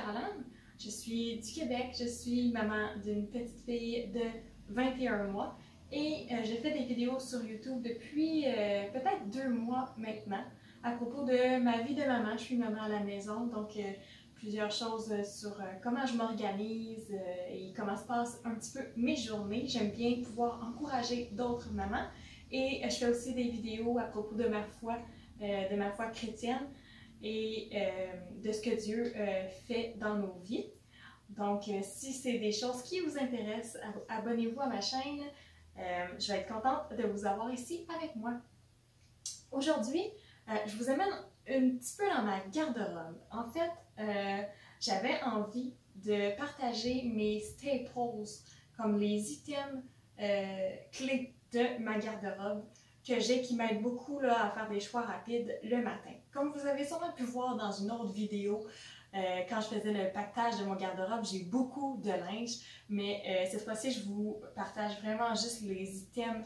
Caroline, je suis du Québec, je suis maman d'une petite fille de 21 mois et je fais des vidéos sur YouTube depuis peut-être 2 mois maintenant à propos de ma vie de maman. Je suis maman à la maison, donc plusieurs choses sur comment je m'organise et comment se passent un petit peu mes journées. J'aime bien pouvoir encourager d'autres mamans et je fais aussi des vidéos à propos de ma foi chrétienne et de ce que Dieu fait dans nos vies. Donc, si c'est des choses qui vous intéressent, abonnez-vous à ma chaîne. Je vais être contente de vous avoir ici avec moi. Aujourd'hui, je vous amène un petit peu dans ma garde-robe. En fait, j'avais envie de partager mes staples, comme les items clés de ma garde-robe que j'ai qui m'aident beaucoup là, à faire des choix rapides le matin. Comme vous avez sûrement pu voir dans une autre vidéo, quand je faisais le pactage de mon garde-robe, j'ai beaucoup de linge, mais cette fois-ci, je vous partage vraiment juste les items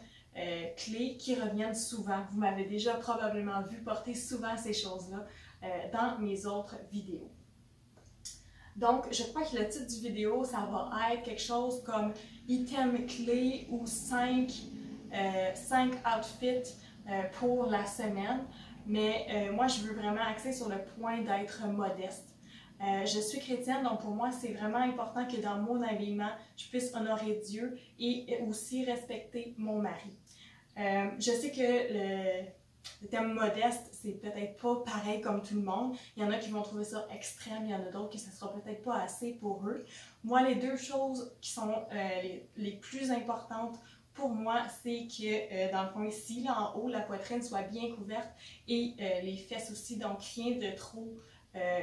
clés qui reviennent souvent. Vous m'avez déjà probablement vu porter souvent ces choses-là dans mes autres vidéos. Donc, je crois que le titre du vidéo, ça va être quelque chose comme « Item clé » ou 5 outfits pour la semaine. Mais moi, je veux vraiment axer sur le point d'être modeste. Je suis chrétienne, donc pour moi, c'est vraiment important que dans mon habillement, je puisse honorer Dieu et aussi respecter mon mari. Je sais que le terme modeste, c'est peut-être pas pareil comme tout le monde. Il y en a qui vont trouver ça extrême, il y en a d'autres que ça sera peut-être pas assez pour eux. Moi, les deux choses qui sont les plus importantes pour moi, c'est que dans le fond ici, là en haut, la poitrine soit bien couverte et les fesses aussi, donc rien de trop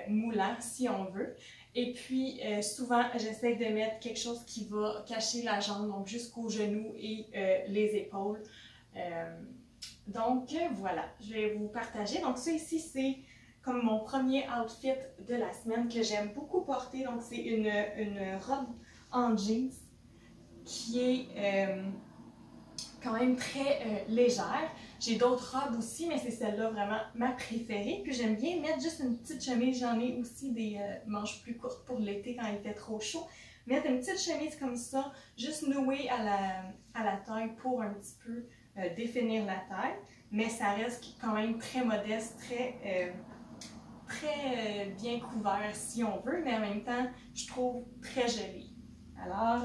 moulant si on veut. Et puis souvent, j'essaie de mettre quelque chose qui va cacher la jambe, donc jusqu'aux genoux et les épaules. Donc voilà, je vais vous partager. Donc ça ici, c'est comme mon premier outfit de la semaine que j'aime beaucoup porter. Donc c'est une robe en jeans qui est quand même très légère. J'ai d'autres robes aussi, mais c'est celle-là vraiment ma préférée. Puis j'aime bien mettre juste une petite chemise. J'en ai aussi des manches plus courtes pour l'été quand il fait trop chaud. Mettre une petite chemise comme ça, juste nouée à la taille pour un petit peu définir la taille. Mais ça reste quand même très modeste, très bien couvert si on veut, mais en même temps, je trouve très joli. Alors,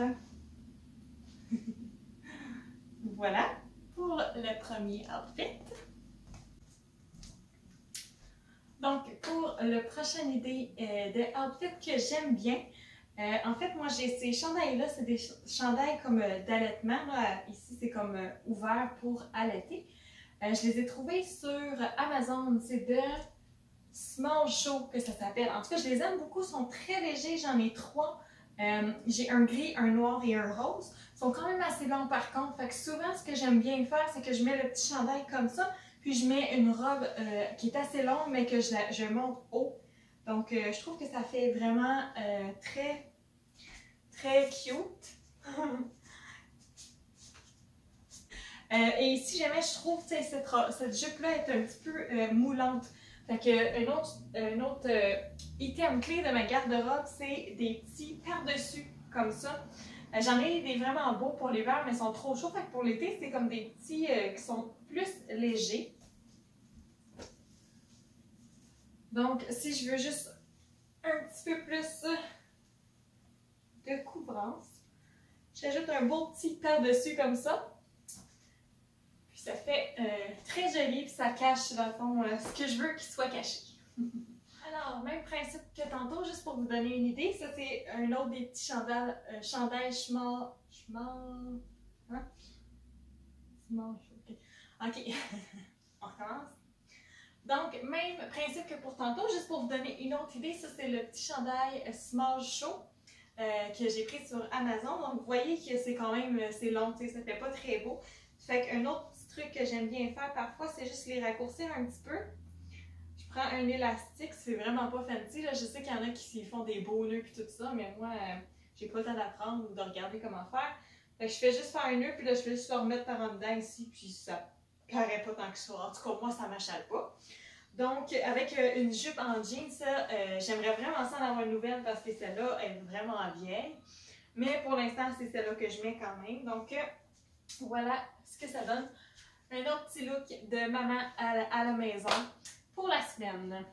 voilà pour le premier outfit. Donc, pour la prochaine idée de outfit que j'aime bien, en fait, moi j'ai ces chandails-là, c'est des chandails comme d'allaitement. Ici, c'est comme ouvert pour allaiter. Je les ai trouvés sur Amazon. C'est de Small Show que ça s'appelle. En tout cas, je les aime beaucoup. Ils sont très légers. J'en ai 3. J'ai un gris, un noir et un rose. Ils sont quand même assez longs par contre. Fait que souvent, ce que j'aime bien faire, c'est que je mets le petit chandail comme ça. Puis je mets une robe qui est assez longue, mais que je monte haut. Donc, je trouve que ça fait vraiment très cute. Et si jamais je trouve que cette jupe-là est un petit peu moulante. Fait que un autre item clé de ma garde-robe, c'est des petits par-dessus comme ça. J'en ai des vraiment beaux pour l'hiver, mais ils sont trop chauds. Fait que pour l'été, c'est comme des petits qui sont plus légers. Donc, si je veux juste un petit peu plus de couvrance, j'ajoute un beau petit par-dessus comme ça. Puis ça fait très joli, puis ça cache dans le fond ce que je veux qu'il soit caché. Alors, même principe que tantôt, juste pour vous donner une idée, ça c'est un autre des petits chandails small, hein? Small, ok, on recommence. Donc, même principe que pour tantôt, juste pour vous donner une autre idée, ça c'est le petit chandail Small Show que j'ai pris sur Amazon. Donc, vous voyez que c'est quand même, c'est long, ça fait pas très beau. Fait qu'un autre petit truc que j'aime bien faire parfois, c'est juste les raccourcir un petit peu. Je prends un élastique, c'est vraiment pas fancy, là. Je sais qu'il y en a qui font des beaux nœuds et tout ça, mais moi, j'ai pas le temps d'apprendre ou de regarder comment faire. Fait que je fais juste faire un nœud, puis là, je fais juste le remettre par en dedans ici, puis ça paraît pas tant que ça. En tout cas, moi, ça m'achale pas. Donc, avec une jupe en jeans, j'aimerais vraiment ça en avoir une nouvelle parce que celle-là est vraiment vieille. Mais pour l'instant, c'est celle-là que je mets quand même. Donc, voilà ce que ça donne. Un autre petit look de maman à la maison pour la semaine.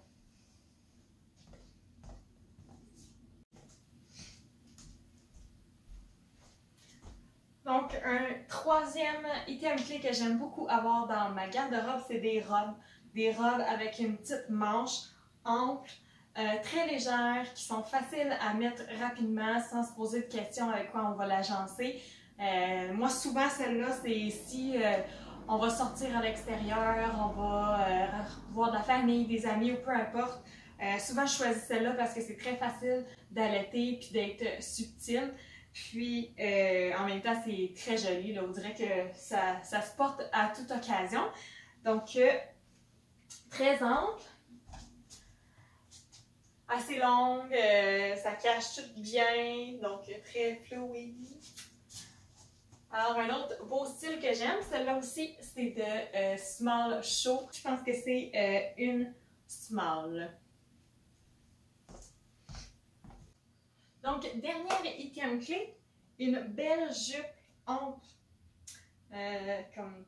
Donc, un troisième item clé que j'aime beaucoup avoir dans ma garde-robe, c'est des robes. Des robes avec une petite manche ample, très légère, qui sont faciles à mettre rapidement sans se poser de questions avec quoi on va l'agencer. Moi, souvent, celle-là, c'est si on va sortir à l'extérieur, on va voir de la famille, des amis ou peu importe. Souvent, je choisis celle-là parce que c'est très facile d'allaiter puis d'être subtil. Puis, en même temps, c'est très joli. Là. On dirait que ça se porte à toute occasion. Donc, très ample, assez longue, ça cache tout bien, donc très fluide. Alors, un autre beau style que j'aime, celle-là aussi, c'est de small show. Je pense que c'est une small. Donc, dernier item clé, une belle jupe ample, comme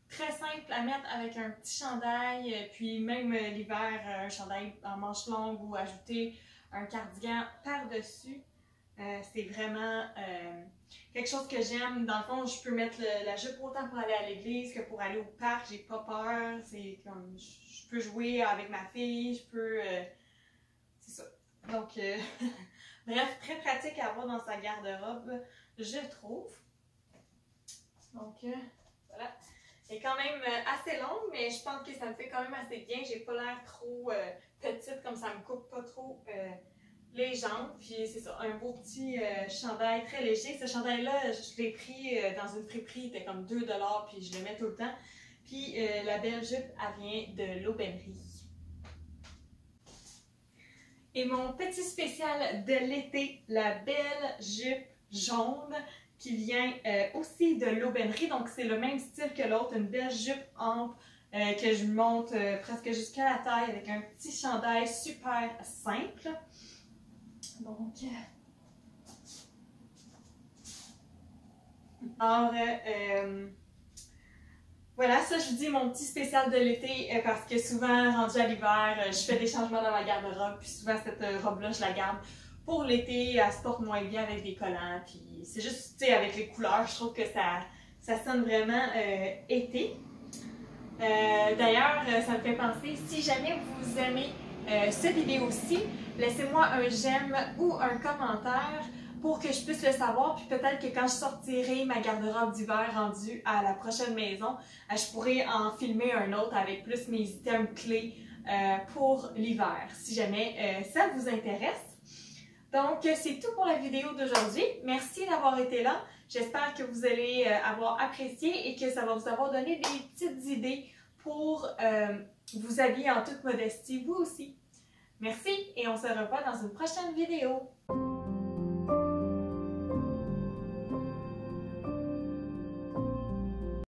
très simple à mettre avec un petit chandail, puis même l'hiver, un chandail en manche longue ou ajouter un cardigan par-dessus. C'est vraiment quelque chose que j'aime. Dans le fond, je peux mettre la jupe autant pour aller à l'église que pour aller au parc. J'ai pas peur. C'est comme, je peux jouer avec ma fille, je peux... c'est ça. Donc, bref, très pratique à avoir dans sa garde-robe, je trouve. Donc, voilà. Elle est quand même assez longue, mais je pense que ça me fait quand même assez bien. J'ai pas l'air trop petite, comme ça me coupe pas trop les jambes. Puis c'est ça, un beau petit chandail très léger. Ce chandail-là, je l'ai pris dans une friperie, il était comme 2 $, puis je le mets tout le temps. Puis la belle jupe, elle vient de l'Aubainerie. Et mon petit spécial de l'été, la belle jupe jaune qui vient aussi de l'Aubainerie. Donc, c'est le même style que l'autre, une belle jupe ample que je monte presque jusqu'à la taille avec un petit chandail super simple. Donc, alors, voilà, ça je vous dis mon petit spécial de l'été parce que souvent, rendu à l'hiver, je fais des changements dans ma garde-robe, puis souvent cette robe-là, je la garde pour l'été, elle se porte moins bien avec des collants, puis c'est juste, tu sais, avec les couleurs, je trouve que ça sonne vraiment été. D'ailleurs, ça me fait penser, si jamais vous aimez cette vidéo-ci, laissez-moi un j'aime ou un commentaire pour que je puisse le savoir, puis peut-être que quand je sortirai ma garde-robe d'hiver rendue à la prochaine maison, je pourrai en filmer un autre avec plus mes items clés pour l'hiver, si jamais ça vous intéresse. Donc, c'est tout pour la vidéo d'aujourd'hui. Merci d'avoir été là. J'espère que vous allez avoir apprécié et que ça va vous avoir donné des petites idées pour vous habiller en toute modestie, vous aussi. Merci et on se revoit dans une prochaine vidéo.